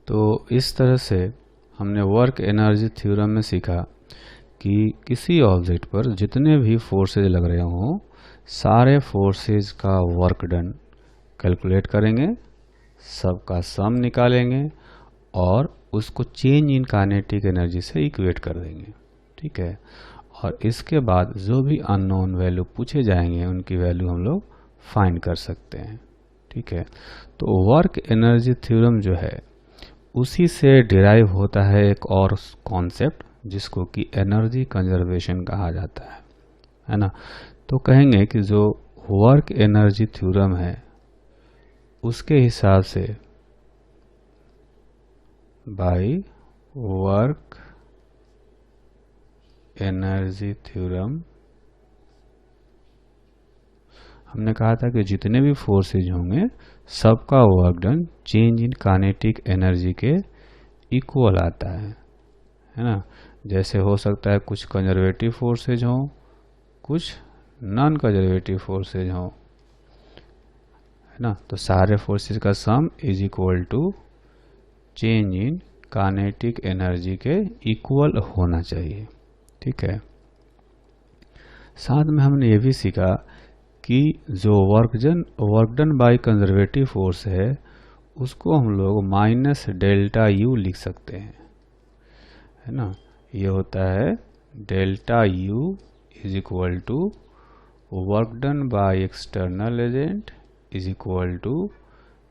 तो इस तरह से हमने वर्क एनर्जी थ्योरम में सीखा कि किसी ऑब्जेक्ट पर जितने भी फोर्सेज लग रहे हों, सारे फोर्सेज का वर्क डन कैलकुलेट करेंगे, सबका सम निकालेंगे और उसको चेंज इन काइनेटिक एनर्जी से इक्वेट कर देंगे। ठीक है। और इसके बाद जो भी अननोन वैल्यू पूछे जाएंगे उनकी वैल्यू हम लोग फाइंड कर सकते हैं। ठीक है। तो वर्क एनर्जी थ्योरम जो है उसी से डिराइव होता है एक और कॉन्सेप्ट जिसको कि एनर्जी कंजर्वेशन कहा जाता है ना। तो कहेंगे कि जो वर्क एनर्जी थ्योरम है उसके हिसाब से बाय वर्क एनर्जी थ्योरम हमने कहा था कि जितने भी फोर्सेज होंगे सबका work done change in kinetic energy के इक्वल आता है ना। जैसे हो सकता है कुछ कंजर्वेटिव फोर्सेज हों, कुछ नॉन कंजर्वेटिव फोर्सेज हों, है ना। तो सारे फोर्सेज का sum is equal to change in kinetic energy के इक्वल होना चाहिए। ठीक है। साथ में हमने ये भी सीखा कि जो work done by conservative force है उसको हम लोग माइनस डेल्टा यू लिख सकते हैं, है ना। ये होता है delta U is equal to work done by external agent is equal to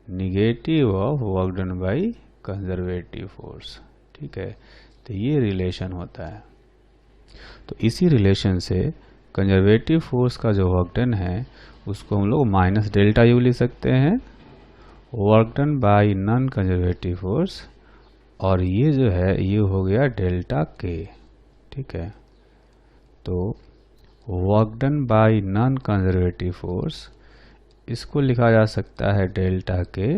negative of work done by conservative force. ठीक है। तो ये रिलेशन होता है। तो इसी रिलेशन से कंजर्वेटिव फोर्स का जो वर्क डन है उसको हम लोग माइनस डेल्टा यू लिख सकते हैं work done bye non conservative force, और ये जो है ये हो गया डेल्टा के। ठीक है। तो work done bye non conservative force इसको लिखा जा सकता है delta K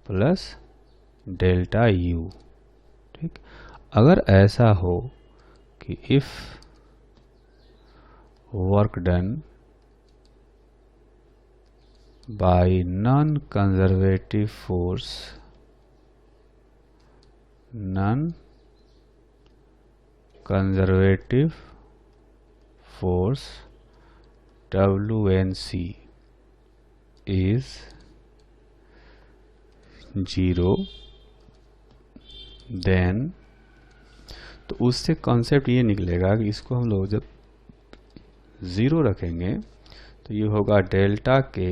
plus delta you. ठीक। अगर ऐसा हो कि if work done by non-conservative force WNC is 0, then तो उससे कॉन्सेप्ट ये निकलेगा कि इसको हम लोग जब 0 रखेंगे तो ये होगा delta K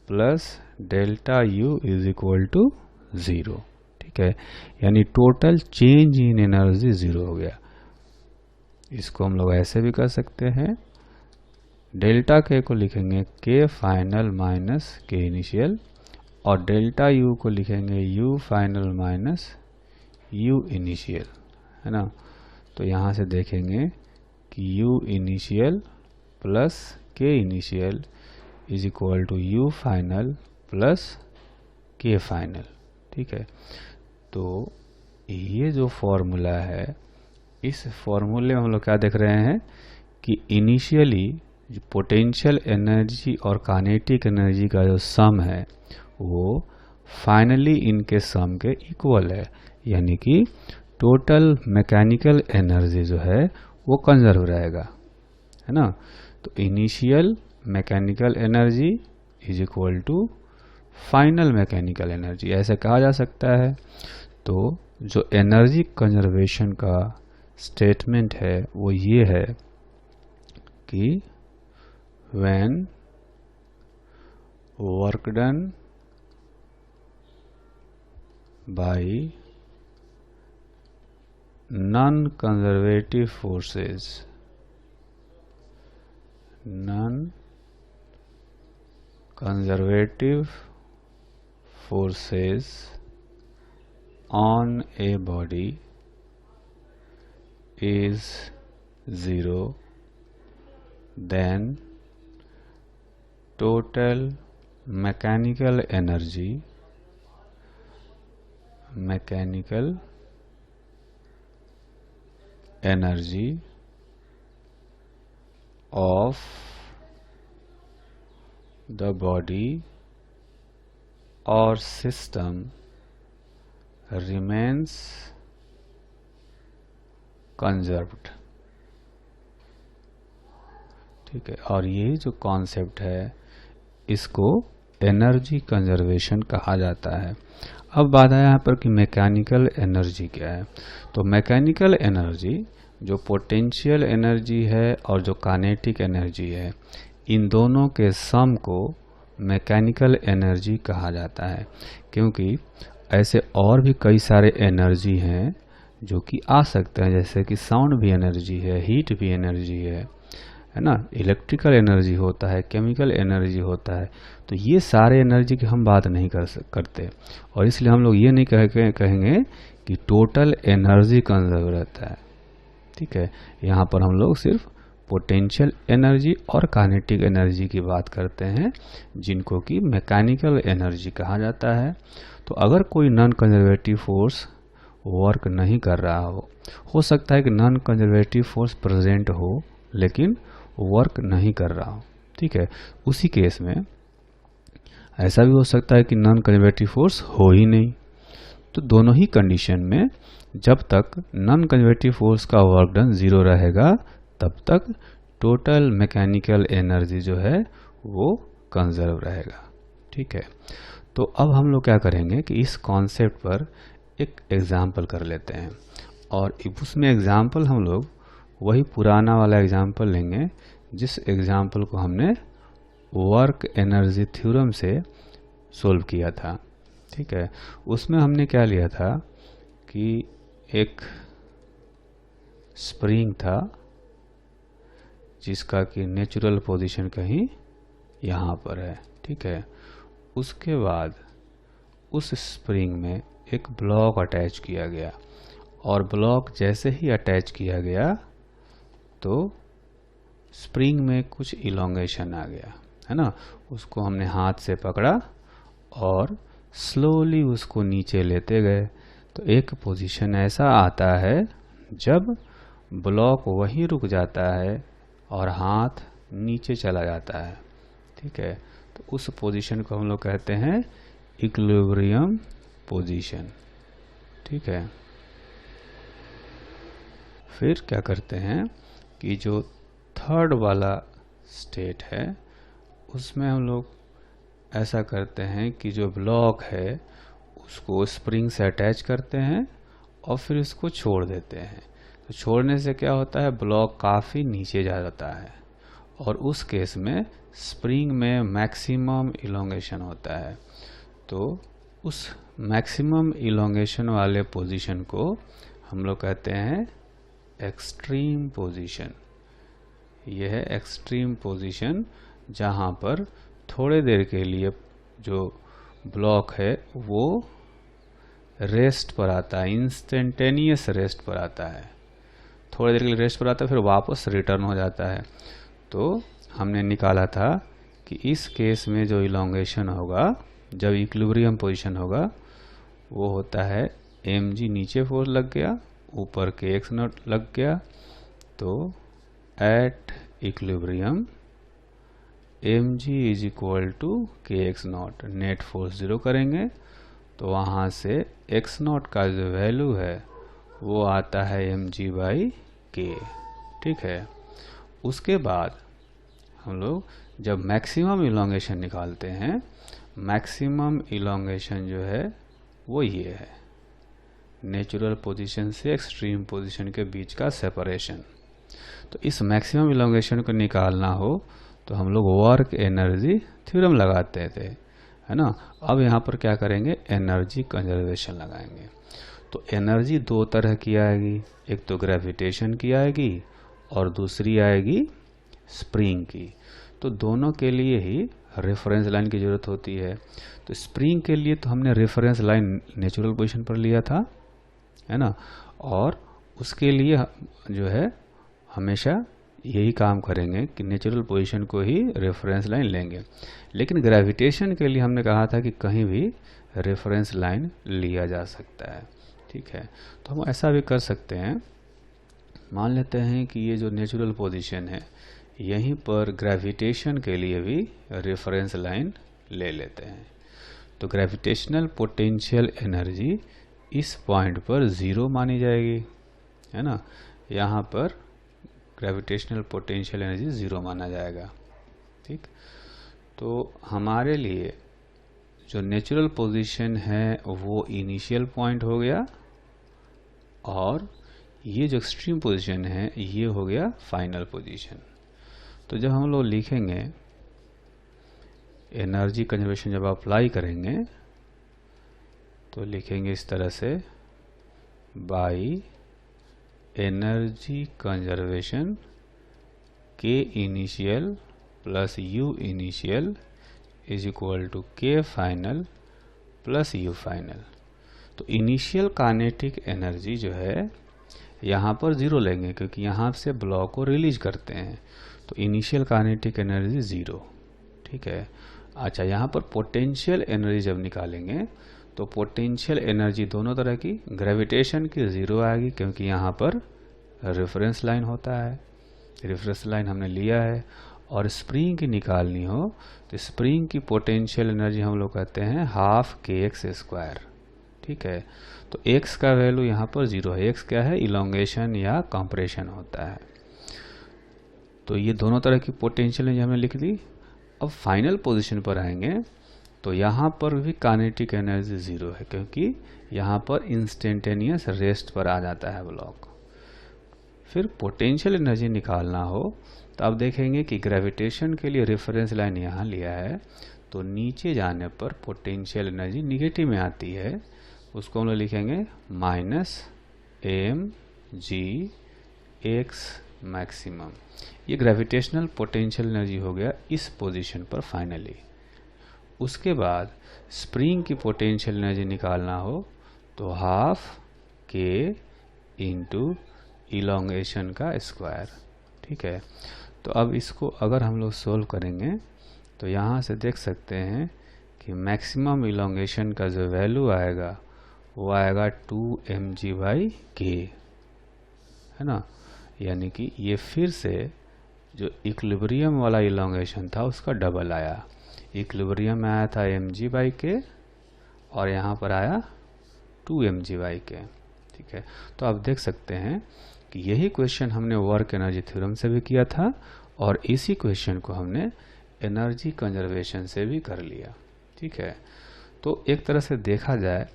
plus delta U is equal to 0। ठीक है। यानी टोटल चेंज इन एनर्जी 0 हो गया। इसको हम लोग ऐसे भी कर सकते हैं, डेल्टा के को लिखेंगे K final minus K initial, और डेल्टा यू को लिखेंगे U final minus U initial, है ना। तो यहाँ से देखेंगे कि U initial plus K initial is equal to U final plus K final. ठीक है। तो ये जो फॉर्मूला है इस फॉर्मूले में हम लोग क्या देख रहे हैं कि इनिशियली जो पोटेंशियल एनर्जी और काइनेटिक एनर्जी का जो सम है वो फाइनली इनके सम के इक्वल है, यानी कि टोटल मैकेनिकल एनर्जी जो है वो कंजर्व रहेगा, है ना। तो initial mechanical energy is equal to final mechanical energy, ऐसे कहा जा सकता है। तो जो एनर्जी कंजर्वेशन का स्टेटमेंट है वो ये है कि when work done bye non conservative forces on a body is 0, then total mechanical energy of the body or system remains conserved. ठीक है, और ये जो कॉन्सेप्ट है इसको एनर्जी कंजर्वेशन कहा जाता है। अब बात है यहाँ पर कि मैकेनिकल एनर्जी क्या है। तो मैकेनिकल एनर्जी जो पोटेंशियल एनर्जी है और जो काइनेटिक एनर्जी है, इन दोनों के सम को मैकेनिकल एनर्जी कहा जाता है। क्योंकि ऐसे और भी कई सारे एनर्जी हैं जो कि आ सकते हैं, जैसे कि साउंड भी एनर्जी है, हीट भी एनर्जी है ना, इलेक्ट्रिकल एनर्जी होता है, केमिकल एनर्जी होता है। तो ये सारे एनर्जी की हम बात नहीं करते, और इसलिए हम लोग ये नहीं कहेंगे कि टोटल एनर्जी कंजर्व रहता है। ठीक है, यहाँ पर हम लोग सिर्फ पोटेंशियल एनर्जी और काइनेटिक एनर्जी की बात करते हैं, जिनको कि मैकेनिकल एनर्जी कहा जाता है। तो अगर कोई नॉन कंजर्वेटिव फोर्स वर्क नहीं कर रहा हो सकता है कि नॉन कंजर्वेटिव फोर्स प्रेजेंट हो लेकिन वर्क नहीं कर रहा हो। ठीक है, उसी केस में ऐसा भी हो सकता है कि नॉन कंजर्वेटिव फोर्स हो ही नहीं। तो दोनों ही कंडीशन में जब तक नॉन कंजर्वेटिव फोर्स का वर्क डन 0 रहेगा, तब तक टोटल मैकेनिकल एनर्जी जो है वो कंजर्व रहेगा। ठीक है, तो अब हम लोग क्या करेंगे कि इस कॉन्सेप्ट पर एक एग्जाम्पल कर लेते हैं, और उसमें एग्जाम्पल हम लोग वही पुराना वाला एग्जाम्पल लेंगे जिस एग्जाम्पल को हमने वर्क एनर्जी थ्योरम से सोल्व किया था। ठीक है, उसमें हमने क्या लिया था कि एक स्प्रिंग था जिसका कि नेचुरल पोजीशन कहीं यहाँ पर है। ठीक है, उसके बाद उस स्प्रिंग में एक ब्लॉक अटैच किया गया, और ब्लॉक जैसे ही अटैच किया गया तो स्प्रिंग में कुछ इलोंगेशन आ गया, है ना। उसको हमने हाथ से पकड़ा और स्लोली उसको नीचे लेते गए। तो एक पोजीशन ऐसा आता है जब ब्लॉक वहीं रुक जाता है और हाथ नीचे चला जाता है। ठीक है, तो उस पोजीशन को हम लोग कहते हैं इक्विलिब्रियम पोजीशन। ठीक है, फिर क्या करते हैं कि जो थर्ड वाला स्टेट है उसमें हम लोग ऐसा करते हैं कि जो ब्लॉक है उसको स्प्रिंग से अटैच करते हैं और फिर इसको छोड़ देते हैं। तो छोड़ने से क्या होता है, ब्लॉक काफ़ी नीचे जा जाता है, और उस केस में स्प्रिंग में मैक्सिमम इलोंगेशन होता है। तो उस मैक्सिमम इलोंगेशन वाले पोजीशन को हम लोग कहते हैं एक्सट्रीम पोजीशन। यह है एक्सट्रीम पोजीशन, जहाँ पर थोड़े देर के लिए जो ब्लॉक है वो रेस्ट पर आता है, इंस्टेंटेनियस रेस्ट पर आता है। थोड़ी देर के लिए रेस्ट पर आता है, फिर वापस रिटर्न हो जाता है। तो हमने निकाला था कि इस केस में जो इलोंगेशन होगा जब इक्विलिब्रियम पोजीशन होगा वो होता है mg, नीचे फोर्स लग गया, ऊपर kx नॉट लग गया। तो at equilibrium mg is equal to kx naught, net force 0 करेंगे तो वहाँ से x नॉट का जो वैल्यू है वो आता है mg/k। ठीक है, उसके बाद हम लोग जब मैक्सिमम इलोंगेशन निकालते हैं, मैक्सिमम इलोंगेशन जो है वो ये है, नेचुरल पोजीशन से एक्सट्रीम पोजीशन के बीच का सेपरेशन। तो इस मैक्सिमम इलोंगेशन को निकालना हो तो हम लोग वर्क एनर्जी थ्योरम लगाते थे, है ना। अब यहाँ पर क्या करेंगे, एनर्जी कंजर्वेशन लगाएंगे। तो एनर्जी दो तरह की आएगी, एक तो ग्रेविटेशन की आएगी और दूसरी आएगी स्प्रिंग की। तो दोनों के लिए ही रेफरेंस लाइन की ज़रूरत होती है। तो स्प्रिंग के लिए तो हमने रेफरेंस लाइन नेचुरल पोजीशन पर लिया था, है ना, और उसके लिए जो है हमेशा यही काम करेंगे कि नेचुरल पोजीशन को ही रेफरेंस लाइन लेंगे। लेकिन ग्रेविटेशन के लिए हमने कहा था कि कहीं भी रेफरेंस लाइन लिया जा सकता है। ठीक है, तो हम ऐसा भी कर सकते हैं, मान लेते हैं कि ये जो नेचुरल पोजीशन है यहीं पर ग्रेविटेशन के लिए भी रेफरेंस लाइन ले लेते हैं। तो ग्रेविटेशनल पोटेंशियल एनर्जी इस पॉइंट पर ज़ीरो मानी जाएगी, है ना। यहाँ पर ग्रेविटेशनल पोटेंशियल एनर्जी ज़ीरो माना जाएगा। ठीक, तो हमारे लिए जो नेचुरल पोजीशन है वो इनिशियल पॉइंट हो गया, और ये जो एक्सट्रीम पोजीशन है ये हो गया फाइनल पोजीशन। तो जब हम लोग लिखेंगे एनर्जी कंजर्वेशन, जब अप्लाई करेंगे तो लिखेंगे इस तरह से, by energy conservation K initial plus U initial is equal to K final plus U final. तो इनिशियल काइनेटिक एनर्जी जो है यहाँ पर ज़ीरो लेंगे, क्योंकि यहाँ से ब्लॉक को रिलीज करते हैं, तो इनिशियल काइनेटिक एनर्जी ज़ीरो। ठीक है। अच्छा, यहाँ पर पोटेंशियल एनर्जी जब निकालेंगे तो पोटेंशियल एनर्जी दोनों तरह की, ग्रेविटेशन की ज़ीरो आएगी, क्योंकि यहाँ पर रेफरेंस लाइन होता है, रेफरेंस लाइन हमने लिया है। और स्प्रिंग की निकालनी हो तो स्प्रिंग की पोटेंशियल एनर्जी हम लोग कहते हैं हाफ के एक्स स्क्वायर। ठीक है। तो x का वैल्यू यहाँ पर ज़ीरो है। x क्या है? इलोंगेशन या कंप्रेशन होता है। तो ये दोनों तरह की पोटेंशियल एनर्जी हमने लिख दी। अब फाइनल पोजीशन पर आएंगे तो यहाँ पर भी काइनेटिक एनर्जी ज़ीरो है, क्योंकि यहाँ पर इंस्टेंटेनियस रेस्ट पर आ जाता है ब्लॉक। फिर पोटेंशियल एनर्जी निकालना हो तो अब देखेंगे कि ग्रेविटेशन के लिए रेफरेंस लाइन यहाँ लिया है, तो नीचे जाने पर पोटेंशियल एनर्जी निगेटिव में आती है, उसको हम लोग लिखेंगे minus M G X maximum. ये ग्रेविटेशनल पोटेंशियल एनर्जी हो गया इस पोजीशन पर फाइनली। उसके बाद स्प्रिंग की पोटेंशियल एनर्जी निकालना हो तो हाफ के इंटू इलोंगेशन का स्क्वायर। ठीक है। तो अब इसको अगर हम लोग सोल्व करेंगे तो यहाँ से देख सकते हैं कि मैक्सिमम इलोंगेशन का जो वैल्यू आएगा वो आएगा 2mg/k, है ना। यानी कि ये फिर से जो इक्विलिब्रियम वाला इलोंगेशन था उसका डबल आया। इक्विलिब्रियम में आया था mg/k और यहाँ पर आया 2mg/k। ठीक है। तो आप देख सकते हैं कि यही क्वेश्चन हमने वर्क एनर्जी थ्योरम से भी किया था और इसी क्वेश्चन को हमने एनर्जी कंजर्वेशन से भी कर लिया। ठीक है। तो एक तरह से देखा जाए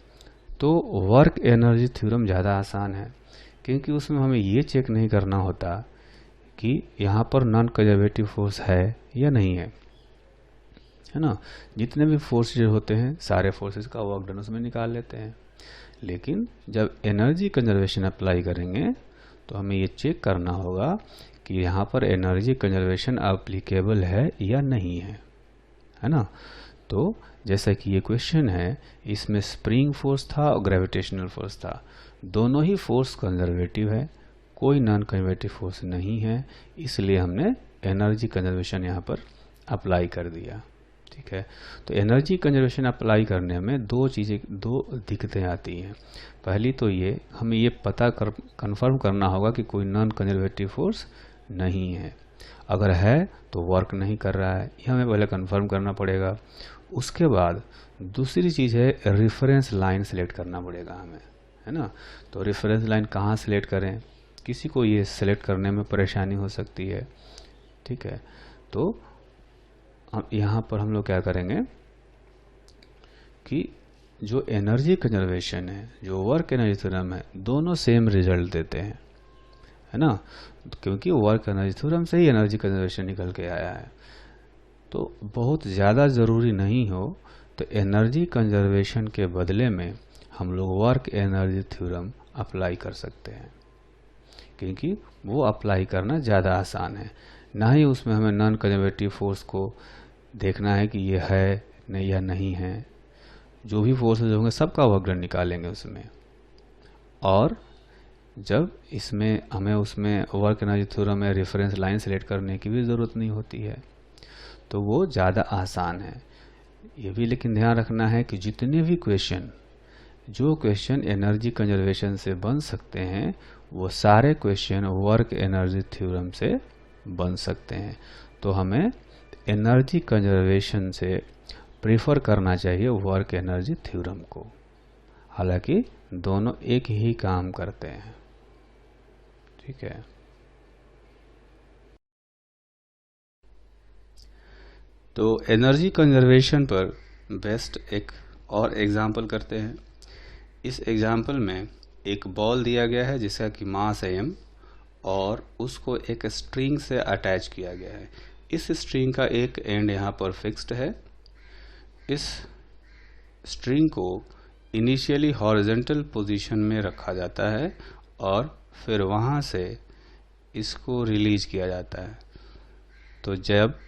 तो वर्क एनर्जी थ्योरम ज़्यादा आसान है, क्योंकि उसमें हमें ये चेक नहीं करना होता कि यहाँ पर नॉन कंजर्वेटिव फोर्स है या नहीं है, है ना। जितने भी फोर्सेज होते हैं सारे फोर्सेज का वर्क डन उसमें निकाल लेते हैं। लेकिन जब एनर्जी कंजर्वेशन अप्लाई करेंगे तो हमें ये चेक करना होगा कि यहाँ पर एनर्जी कंजर्वेशन एप्लीकेबल है या नहीं है, है ना। तो जैसा कि ये क्वेश्चन है, इसमें स्प्रिंग फोर्स था और ग्रेविटेशनल फोर्स था, दोनों ही फोर्स कंजर्वेटिव है, कोई नॉन कंजर्वेटिव फोर्स नहीं है, इसलिए हमने एनर्जी कंजर्वेशन यहाँ पर अप्लाई कर दिया। ठीक है। तो एनर्जी कंजर्वेशन अप्लाई करने में दो दिक्कतें आती हैं। पहली तो ये हमें ये पता कंफर्म करना होगा कि कोई नॉन कंजर्वेटिव फोर्स नहीं है। अगर है तो वर्क नहीं कर रहा है, ये हमें पहले कंफर्म करना पड़ेगा। उसके बाद दूसरी चीज़ है रेफरेंस लाइन सेलेक्ट करना पड़ेगा हमें, है ना। तो रेफरेंस लाइन कहाँ सेलेक्ट करें, किसी को ये सेलेक्ट करने में परेशानी हो सकती है। ठीक है। तो यहाँ पर हम लोग क्या करेंगे कि जो एनर्जी कंजर्वेशन है, जो वर्क एनर्जी थ्योरम है, दोनों सेम रिजल्ट देते हैं, है ना। क्योंकि वर्क एनर्जी थ्योरम से ही एनर्जी कंजर्वेशन निकल के आया है। तो बहुत ज़्यादा ज़रूरी नहीं हो तो एनर्जी कंजर्वेशन के बदले में हम लोग वर्क एनर्जी थ्योरम अप्लाई कर सकते हैं, क्योंकि वो अप्लाई करना ज़्यादा आसान है। ना ही उसमें हमें नॉन कंजर्वेटिव फोर्स को देखना है कि ये है नहीं या नहीं है। जो भी फोर्सेज होंगे सबका वर्क डन निकालेंगे उसमें, और जब इसमें हमें उसमें वर्क एनर्जी थ्योरम में रेफरेंस लाइन सेलेक्ट करने की भी ज़रूरत नहीं होती है, तो वो ज़्यादा आसान है। ये भी लेकिन ध्यान रखना है कि जितने भी जो क्वेश्चन एनर्जी कंजर्वेशन से बन सकते हैं वो सारे क्वेश्चन वर्क एनर्जी थ्योरम से बन सकते हैं। तो हमें एनर्जी कंजर्वेशन से प्रेफर करना चाहिए वर्क एनर्जी थ्योरम को। हालांकि दोनों एक ही काम करते हैं। ठीक है, तो एनर्जी कंजर्वेशन पर बेस्ट एक और एग्जाम्पल करते हैं। इस एग्जाम्पल में एक बॉल दिया गया है जिसका कि मास है m, और उसको एक स्ट्रिंग से अटैच किया गया है। इस स्ट्रिंग का एक एंड यहाँ पर फिक्स्ड है। इस स्ट्रिंग को इनिशियली हॉरिजॉन्टल पोजीशन में रखा जाता है और फिर वहाँ से इसको रिलीज किया जाता है। तो जब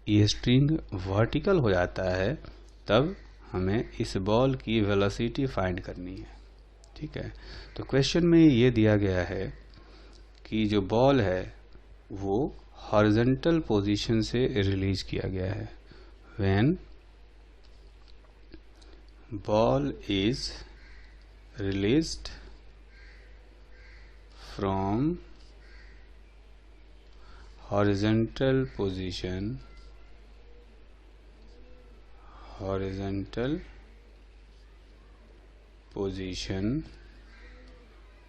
ये स्ट्रिंग वर्टिकल हो जाता है तब हमें इस बॉल की वेलोसिटी फाइंड करनी है। ठीक है, तो क्वेश्चन में ये दिया गया है कि जो बॉल है वो हॉरिजॉन्टल पोजीशन से रिलीज किया गया है। When ball is released from horizontal position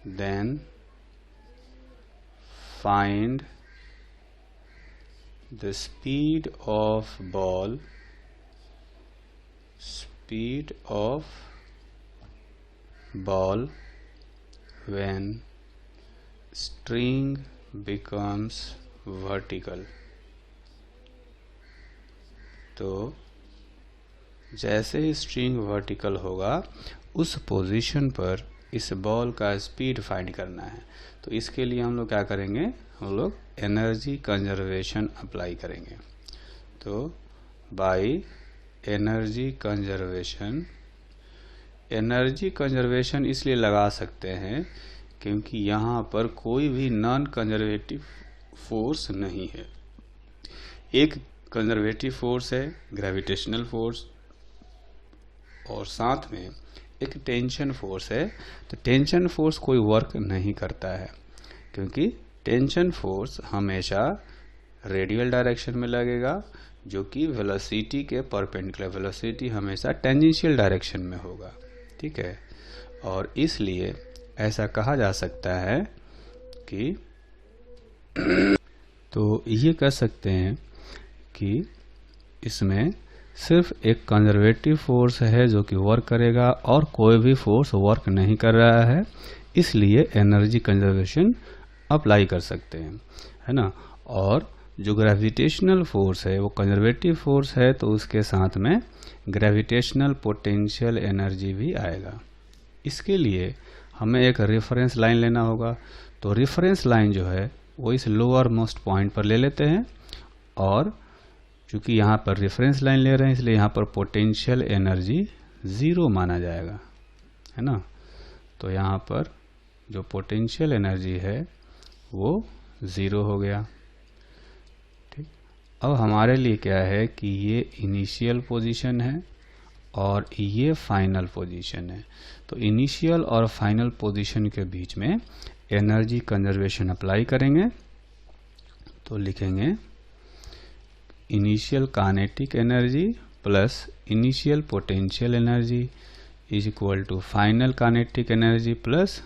then find the speed of ball when string becomes vertical। तो जैसे ही स्ट्रिंग वर्टिकल होगा उस पोजीशन पर इस बॉल का स्पीड फाइंड करना है। तो इसके लिए हम लोग क्या करेंगे, हम लोग एनर्जी कंजर्वेशन अप्लाई करेंगे। तो बाय एनर्जी कंजर्वेशन इसलिए लगा सकते हैं क्योंकि यहाँ पर कोई भी नॉन कंजर्वेटिव फोर्स नहीं है। एक कंजर्वेटिव फोर्स है ग्रेविटेशनल फोर्स, और साथ में एक टेंशन फोर्स है। तो टेंशन फोर्स कोई वर्क नहीं करता है क्योंकि टेंशन फोर्स हमेशा रेडियल डायरेक्शन में लगेगा जो कि वेलोसिटी के परपेंडिकुलर, वेलोसिटी हमेशा टेंजेंशियल डायरेक्शन में होगा। ठीक है, और इसलिए ऐसा कहा जा सकता है कि तो ये कह सकते हैं कि इसमें सिर्फ एक कंजर्वेटिव फोर्स है जो कि वर्क करेगा और कोई भी फोर्स वर्क नहीं कर रहा है, इसलिए एनर्जी कंजर्वेशन अप्लाई कर सकते हैं, है ना। और जो ग्रेविटेशनल फोर्स है वो कंजर्वेटिव फोर्स है, तो उसके साथ में ग्रेविटेशनल पोटेंशियल एनर्जी भी आएगा। इसके लिए हमें एक रेफरेंस लाइन लेना होगा। तो रेफरेंस लाइन जो है वो इस लोअर मोस्ट पॉइंट पर ले लेते हैं, और चूंकि यहाँ पर रेफरेंस लाइन ले रहे हैं इसलिए यहाँ पर पोटेंशियल एनर्जी 0 माना जाएगा, है ना। तो यहाँ पर जो पोटेंशियल एनर्जी है वो 0 हो गया। ठीक, अब हमारे लिए क्या है कि ये इनिशियल पोजीशन है और ये फाइनल पोजीशन है। तो इनिशियल और फाइनल पोजीशन के बीच में एनर्जी कंजर्वेशन अप्लाई करेंगे। तो लिखेंगे initial kinetic energy plus initial potential energy is equal to final kinetic energy plus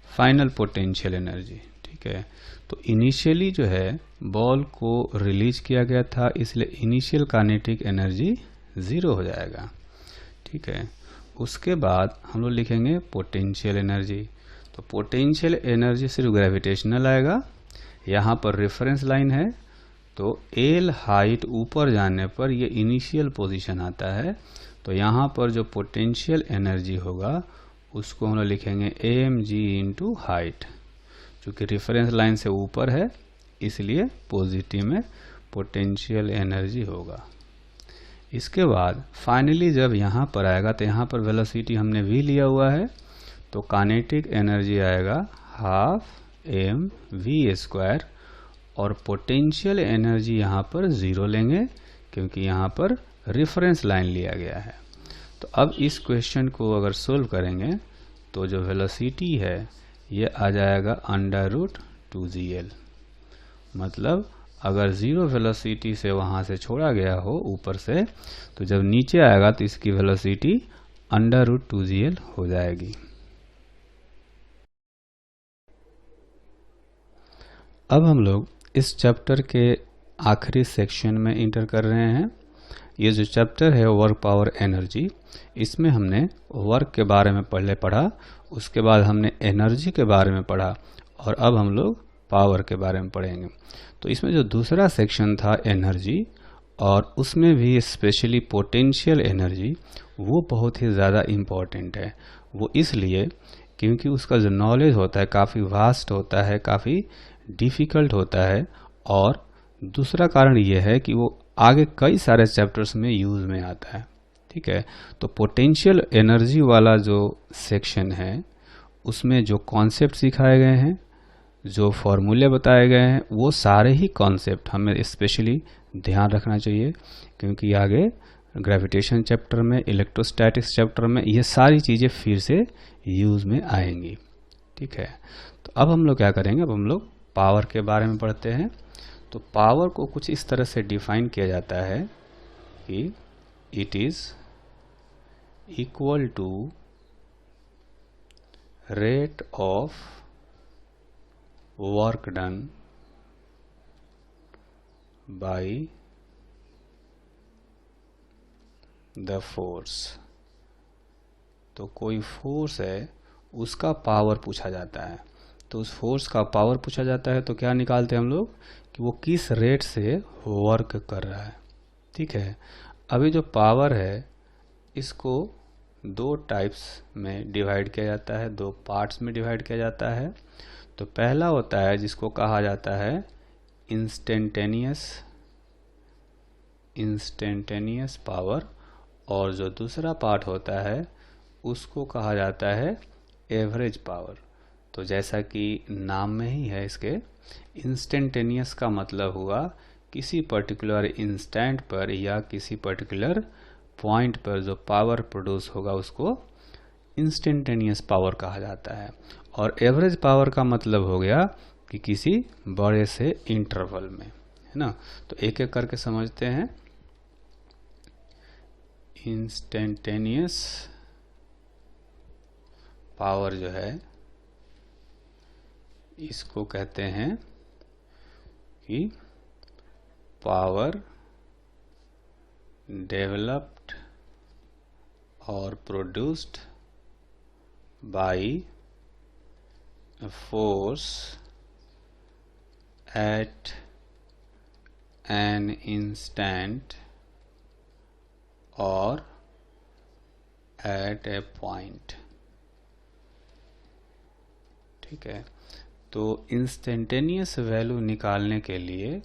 final potential energy. ठीक है, तो इनिशियली जो है बॉल को रिलीज किया गया था, इसलिए इनिशियल काइनेटिक एनर्जी 0 हो जाएगा। ठीक है, उसके बाद हम लोग लिखेंगे पोटेंशियल एनर्जी। तो पोटेंशियल एनर्जी सिर्फ ग्रेविटेशनल आएगा। यहाँ पर रेफरेंस लाइन है तो एल हाइट ऊपर जाने पर ये इनिशियल पोजीशन आता है। तो यहाँ पर जो पोटेंशियल एनर्जी होगा उसको हम लोग लिखेंगे mg इंटू हाइट। चूँकि रेफरेंस लाइन से ऊपर है इसलिए पॉजिटिव में पोटेंशियल एनर्जी होगा। इसके बाद फाइनली जब यहाँ पर आएगा तो यहाँ पर वेलोसिटी हमने v लिया हुआ है, तो काइनेटिक एनर्जी आएगा हाफ mv², और पोटेंशियल एनर्जी यहाँ पर 0 लेंगे क्योंकि यहाँ पर रेफरेंस लाइन लिया गया है। तो अब इस क्वेश्चन को अगर सोल्व करेंगे तो जो वेलोसिटी है ये आ जाएगा √2gl। मतलब अगर 0 वेलोसिटी से वहाँ से छोड़ा गया हो ऊपर से, तो जब नीचे आएगा तो इसकी वेलोसिटी √2gl हो जाएगी। अब हम लोग इस चैप्टर के आखिरी सेक्शन में इंटर कर रहे हैं। ये जो चैप्टर है वर्क पावर एनर्जी, इसमें हमने वर्क के बारे में पहले पढ़ा, उसके बाद हमने एनर्जी के बारे में पढ़ा और अब हम लोग पावर के बारे में पढ़ेंगे। तो इसमें जो दूसरा सेक्शन था एनर्जी, और उसमें भी स्पेशली पोटेंशियल एनर्जी, वो बहुत ही ज़्यादा इम्पॉर्टेंट है। वो इसलिए क्योंकि उसका जो नॉलेज होता है काफ़ी वास्ट होता है, काफ़ी डिफ़िकल्ट होता है, और दूसरा कारण ये है कि वो आगे कई सारे चैप्टर्स में यूज़ में आता है। ठीक है, तो पोटेंशियल एनर्जी वाला जो सेक्शन है उसमें जो कॉन्सेप्ट सिखाए गए हैं, जो फॉर्मूले बताए गए हैं, वो सारे ही कॉन्सेप्ट हमें स्पेशली ध्यान रखना चाहिए, क्योंकि आगे ग्रेविटेशन चैप्टर में, इलेक्ट्रोस्टैटिक्स चैप्टर में ये सारी चीज़ें फिर से यूज़ में आएंगी। ठीक है, तो अब हम लोग क्या करेंगे, अब हम लोग पावर के बारे में पढ़ते हैं। तो पावर को कुछ इस तरह से डिफाइन किया जाता है कि it is equal to rate of work done by the force. तो कोई फोर्स है, उसका पावर पूछा जाता है। तो उस फोर्स का पावर पूछा जाता है तो क्या निकालते हैं हम लोग कि वो किस रेट से वर्क कर रहा है। ठीक है, अभी जो पावर है इसको दो टाइप्स में डिवाइड किया जाता है, दो पार्ट्स में डिवाइड किया जाता है। तो पहला होता है जिसको कहा जाता है इंस्टेंटेनियस पावर, और जो दूसरा पार्ट होता है उसको कहा जाता है एवरेज पावर। तो जैसा कि नाम में ही है इसके, इंस्टेंटेनियस का मतलब हुआ किसी पर्टिकुलर इंस्टेंट पर या किसी पर्टिकुलर पॉइंट पर जो पावर प्रोड्यूस होगा उसको इंस्टेंटेनियस पावर कहा जाता है। और एवरेज पावर का मतलब हो गया कि किसी बड़े से इंटरवल में, है ना। तो एक एक करके समझते हैं। इंस्टेंटेनियस पावर जो है इसको कहते हैं कि पावर डेवलप्ड और produced by force at an instant और एट ए पॉइंट। ठीक है, तो इंस्टेंटेनियस वैल्यू निकालने के लिए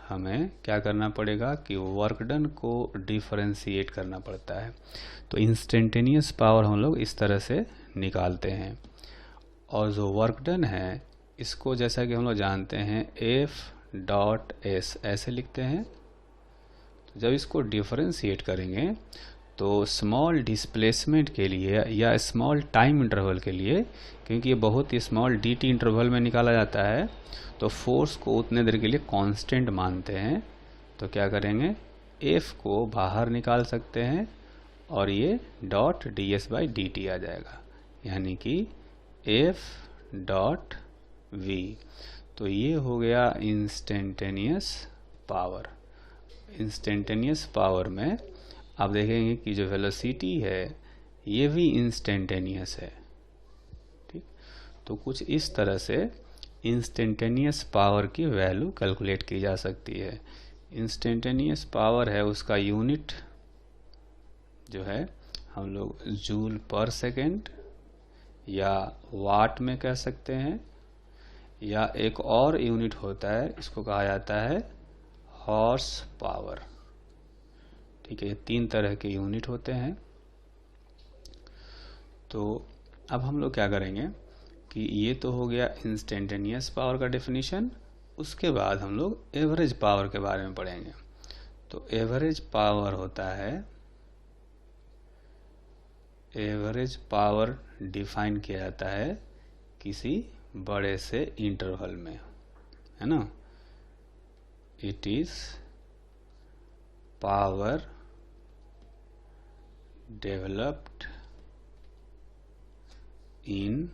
हमें क्या करना पड़ेगा कि वर्क डन को डिफरेंशिएट करना पड़ता है। तो इंस्टेंटेनियस पावर हम लोग इस तरह से निकालते हैं, और जो वर्क डन है इसको जैसा कि हम लोग जानते हैं F.S ऐसे लिखते हैं। तो जब इसको डिफरेंशिएट करेंगे तो स्मॉल डिस्प्लेसमेंट के लिए या स्मॉल टाइम इंटरवल के लिए, क्योंकि ये बहुत ही स्मॉल dt इंटरवल में निकाला जाता है, तो फोर्स को उतने देर के लिए कांस्टेंट मानते हैं। तो क्या करेंगे, F को बाहर निकाल सकते हैं और ये डॉट ds/dt आ जाएगा, यानी कि F.V। तो ये हो गया इंस्टेंटेनियस पावर। इंस्टेंटेनियस पावर में आप देखेंगे कि जो वेलोसिटी है ये भी इंस्टेंटेनियस है। ठीक, तो कुछ इस तरह से इंस्टेंटेनियस पावर की वैल्यू कैलकुलेट की जा सकती है। इंस्टेंटेनियस पावर है, उसका यूनिट जो है हम लोग जूल पर सेकेंड या वाट में कह सकते हैं, या एक और यूनिट होता है इसको कहा जाता है हॉर्स पावर। ठीक है, ये तीन तरह के यूनिट होते हैं। तो अब हम लोग क्या करेंगे कि ये तो हो गया इंस्टेंटेनियस पावर का डेफिनेशन। उसके बाद हम लोग एवरेज पावर के बारे में पढ़ेंगे। तो एवरेज पावर होता है, एवरेज पावर डिफाइन किया जाता है किसी बड़े से इंटरवल में, है ना। It is power developed in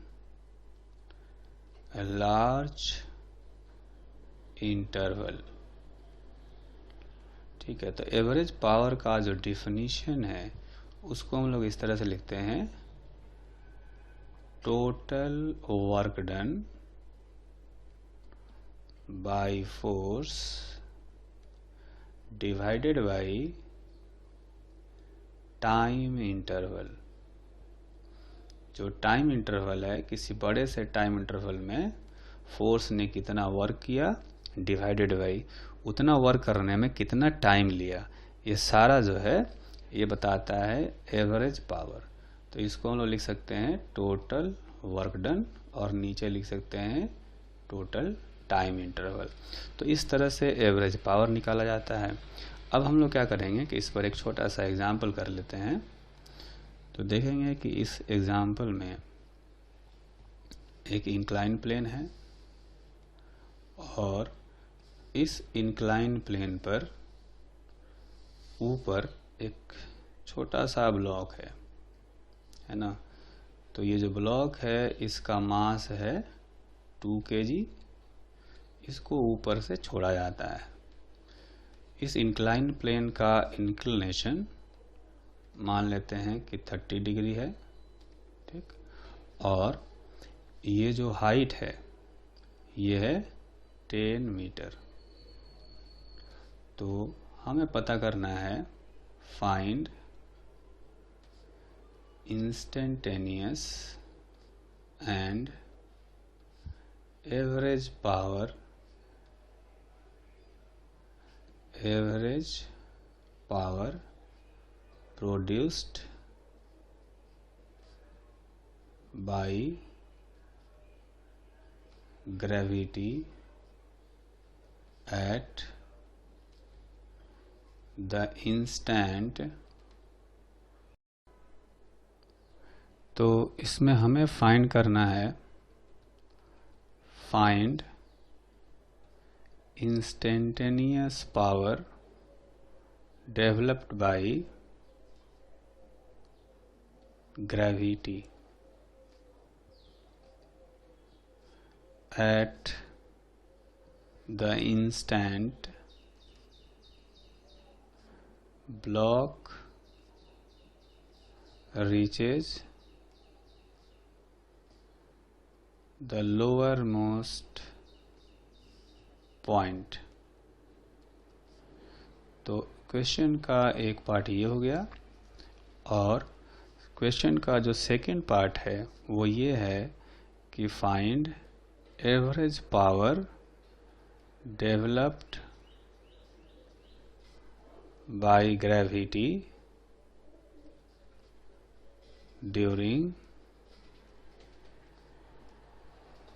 a large interval। ठीक है, तो एवरेज पावर का जो डिफिनीशन है उसको हम लोग इस तरह से लिखते हैं, total work done by force divided by time interval. जो टाइम इंटरवल है, किसी बड़े से टाइम इंटरवल में फोर्स ने कितना वर्क किया डिवाइडेड बाई उतना वर्क करने में कितना टाइम लिया, ये सारा जो है ये बताता है एवरेज पावर। तो इसको हम लोग लिख सकते हैं टोटल वर्क डन और नीचे लिख सकते हैं टोटल टाइम इंटरवल। तो इस तरह से एवरेज पावर निकाला जाता है। अब हम लोग क्या करेंगे कि इस पर एक छोटा सा एग्जाम्पल कर लेते हैं। तो देखेंगे कि इस एग्जाम्पल में एक इंक्लाइन प्लेन है और इस इंक्लाइन प्लेन पर ऊपर एक छोटा सा ब्लॉक है ना। तो ये जो ब्लॉक है इसका मास है 2 kg। इसको ऊपर से छोड़ा जाता है। इस इंक्लाइन प्लेन का इंक्लिनेशन मान लेते हैं कि 30 डिग्री है, ठीक। और ये जो हाइट है ये है 10 मीटर। तो हमें पता करना है find instantaneous and average power produced by gravity at the instant. तो इसमें हमें फाइंड करना है, find instantaneous power developed by gravity at the instant block reaches the lowermost point। तो क्वेश्चन का एक पार्ट ये हो गया और क्वेश्चन का जो सेकंड पार्ट है वो ये है कि find average power developed by gravity during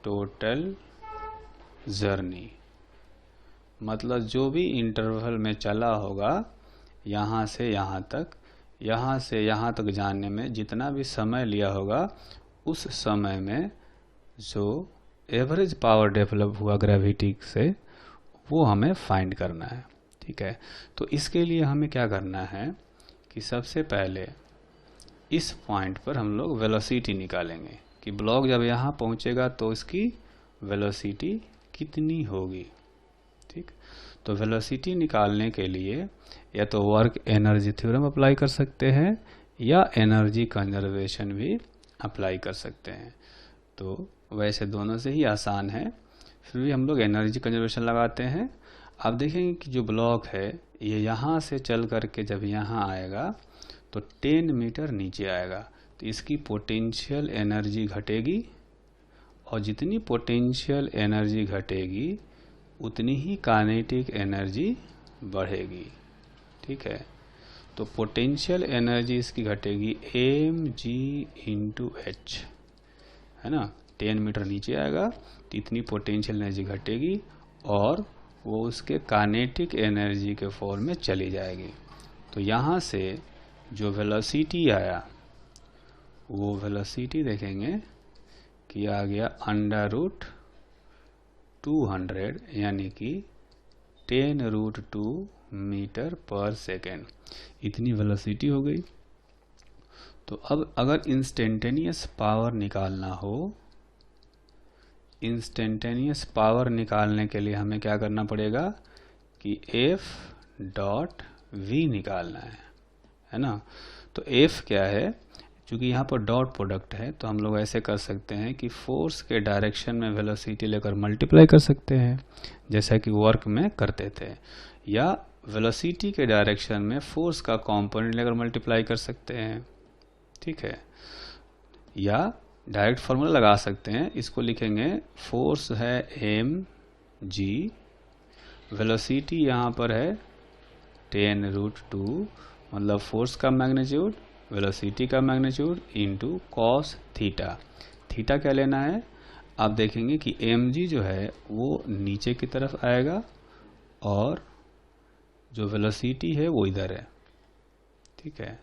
total journey। मतलब जो भी इंटरवल में चला होगा यहाँ से यहाँ तक, यहाँ से यहाँ तक जाने में जितना भी समय लिया होगा उस समय में जो एवरेज पावर डेवलप हुआ ग्रेविटी से वो हमें फाइंड करना है, ठीक है। तो इसके लिए हमें क्या करना है कि सबसे पहले इस पॉइंट पर हम लोग वेलोसिटी निकालेंगे कि ब्लॉक जब यहाँ पहुँचेगा तो इसकी वेलोसिटी कितनी होगी, ठीक। तो वेलोसिटी निकालने के लिए या तो वर्क एनर्जी थ्योरम अप्लाई कर सकते हैं या एनर्जी कंजर्वेशन भी अप्लाई कर सकते हैं। तो वैसे दोनों से ही आसान है, फिर भी हम लोग एनर्जी कंजर्वेशन लगाते हैं। आप देखेंगे कि जो ब्लॉक है ये यहाँ से चल करके जब यहाँ आएगा तो 10 मीटर नीचे आएगा, तो इसकी पोटेंशियल एनर्जी घटेगी और जितनी पोटेंशियल एनर्जी घटेगी उतनी ही काइनेटिक एनर्जी बढ़ेगी, ठीक है। तो पोटेंशियल एनर्जी इसकी घटेगी mg/h, है ना। 10 मीटर नीचे आएगा तो इतनी पोटेंशियल एनर्जी घटेगी और वो उसके काइनेटिक एनर्जी के फॉर्म में चली जाएगी। तो यहाँ से जो वेलोसिटी आया वो वेलोसिटी देखेंगे कि आ गया √200 यानी कि 10√2 मीटर पर सेकेंड, इतनी वेलोसिटी हो गई। तो अब अगर इंस्टेंटेनियस पावर निकालना हो, इंस्टेंटेनियस पावर निकालने के लिए हमें क्या करना पड़ेगा कि F डॉट V निकालना है ना। तो F क्या है, क्योंकि यहाँ पर डॉट प्रोडक्ट है तो हम लोग ऐसे कर सकते हैं कि फोर्स के डायरेक्शन में वेलोसिटी लेकर मल्टीप्लाई कर सकते हैं जैसा कि वर्क में करते थे, या वेलोसिटी के डायरेक्शन में फोर्स का कंपोनेंट लेकर मल्टीप्लाई कर सकते हैं, ठीक है। या डायरेक्ट फार्मूला लगा सकते हैं, इसको लिखेंगे फोर्स है mg, वेलोसिटी यहाँ पर है 10√2, मतलब फोर्स का मैग्नीट्यूड वेलोसिटी का magnitude into cos theta. Theta क्या लेना है, आप देखेंगे कि mg जो है वो नीचे की तरफ आएगा और जो वेलोसिटी है वो इधर है, ठीक है।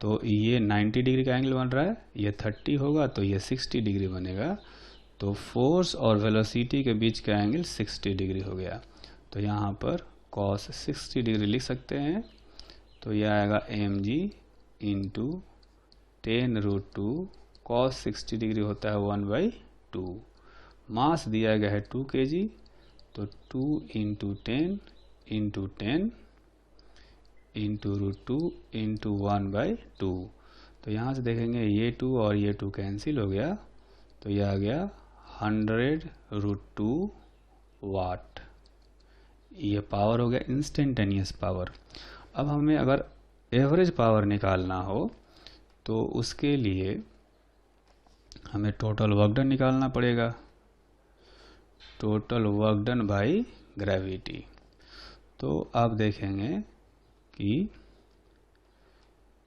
तो ये 90 डिग्री का एंगल बन रहा है, ये 30 होगा तो ये 60 डिग्री बनेगा। तो फोर्स और वेलोसिटी के बीच का एंगल 60 डिग्री हो गया। तो यहाँ पर cos 60 डिग्री लिख सकते हैं। तो यह आएगा mg इंटू 10√2, cos 60 डिग्री होता है 1/2। मास दिया गया है 2 kg, तो 2 इंटू 10 इंटू 10 इंटू √2 इंटू 1/2। तो यहाँ से देखेंगे ये 2 और ये 2 कैंसिल हो गया, तो यह आ गया 100√2 वाट। ये पावर हो गया इंस्टेंटेनियस पावर। अब हमें अगर एवरेज पावर निकालना हो तो उसके लिए हमें टोटल वर्क डन निकालना पड़ेगा, total work done by gravity. तो आप देखेंगे कि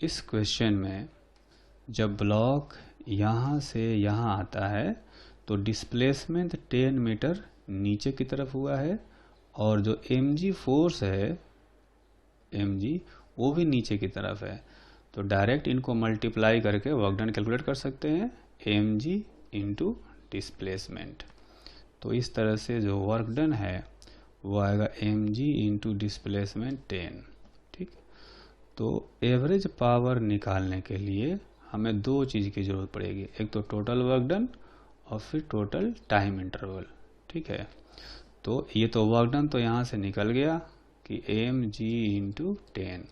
इस क्वेश्चन में जब ब्लॉक यहाँ से यहाँ आता है तो डिस्प्लेसमेंट 10 मीटर नीचे की तरफ हुआ है और जो mg फोर्स है mg वो भी नीचे की तरफ है। तो डायरेक्ट इनको मल्टीप्लाई करके वर्क डन कैलकुलेट कर सकते हैं, mg इंटू डिस्प्लेसमेंट। तो इस तरह से जो वर्क डन है वो आएगा mg इंटू डिस्प्लेसमेंट 10, ठीक। तो एवरेज पावर निकालने के लिए हमें दो चीज़ की ज़रूरत पड़ेगी, एक तो टोटल वर्क डन और फिर टोटल टाइम इंटरवल, ठीक है। तो ये तो वर्क डन तो यहाँ से निकल गया कि mg इंटू 10,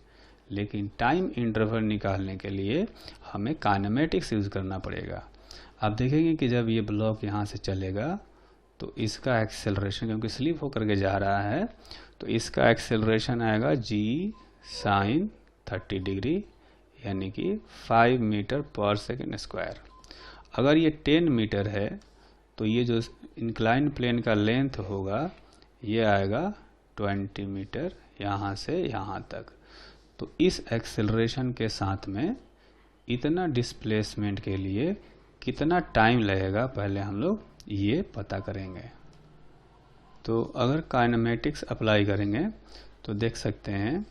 लेकिन टाइम इंटरवल निकालने के लिए हमें काइनेमेटिक्स यूज़ करना पड़ेगा। आप देखेंगे कि जब ये ब्लॉक यहाँ से चलेगा तो इसका एक्सेलरेशन, क्योंकि स्लिप होकर के जा रहा है, तो इसका एक्सेलरेशन आएगा g साइन 30 डिग्री, यानी कि 5 मीटर पर सेकेंड स्क्वायर। अगर ये 10 मीटर है तो ये जो इंक्लाइन प्लेन का लेंथ होगा ये आएगा 20 मीटर यहाँ से यहाँ तक। तो इस एक्सेलरेशन के साथ में इतना डिस्प्लेसमेंट के लिए कितना टाइम लगेगा पहले हम लोग ये पता करेंगे। तो अगर काइनेमेटिक्स अप्लाई करेंगे तो देख सकते हैं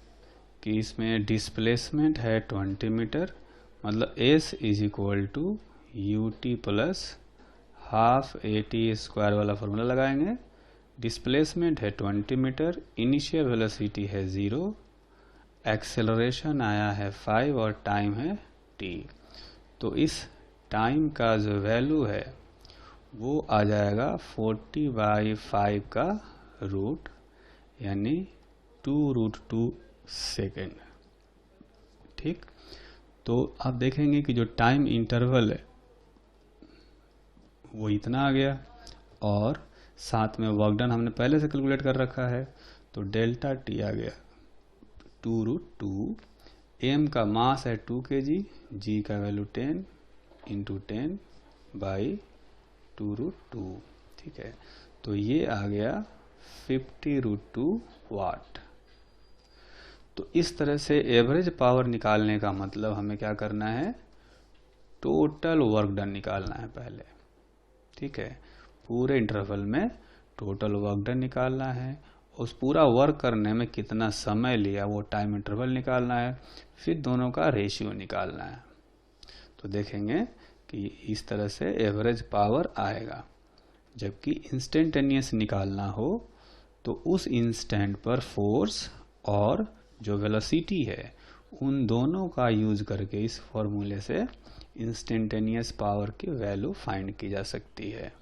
कि इसमें डिस्प्लेसमेंट है 20 मीटर, मतलब s is equal to ut plus half at square वाला फॉर्मूला लगाएंगे। डिस्प्लेसमेंट है 20 मीटर, इनिशियल वेलोसिटी है 0, एक्सेलरेशन आया है 5 और टाइम है t। तो इस टाइम का जो वैल्यू है वो आ जाएगा 40/5 का रूट, यानी 2√2 सेकेंड, ठीक। तो आप देखेंगे कि जो टाइम इंटरवल है वो इतना आ गया और साथ में वर्क डन हमने पहले से कैलकुलेट कर रखा है, तो डेल्टा टी आ गया 2√2। m का मास है 2 kg, g का वैल्यू 10 इंटू 10 बाई 2√2, ठीक है। तो ये आ गया 50√2 वाट। तो इस तरह से एवरेज पावर निकालने का मतलब हमें क्या करना है, टोटल वर्क डन निकालना है पहले, ठीक है। पूरे इंटरवल में टोटल वर्क डन निकालना है, उस पूरा वर्क करने में कितना समय लिया वो टाइम इंटरवल निकालना है, फिर दोनों का रेशियो निकालना है। तो देखेंगे कि इस तरह से एवरेज पावर आएगा। जबकि इंस्टेंटेनियस निकालना हो तो उस इंस्टेंट पर फोर्स और जो वेलोसिटी है उन दोनों का यूज करके इस फॉर्मूले से इंस्टेंटेनियस पावर की वैल्यू फाइंड की जा सकती है।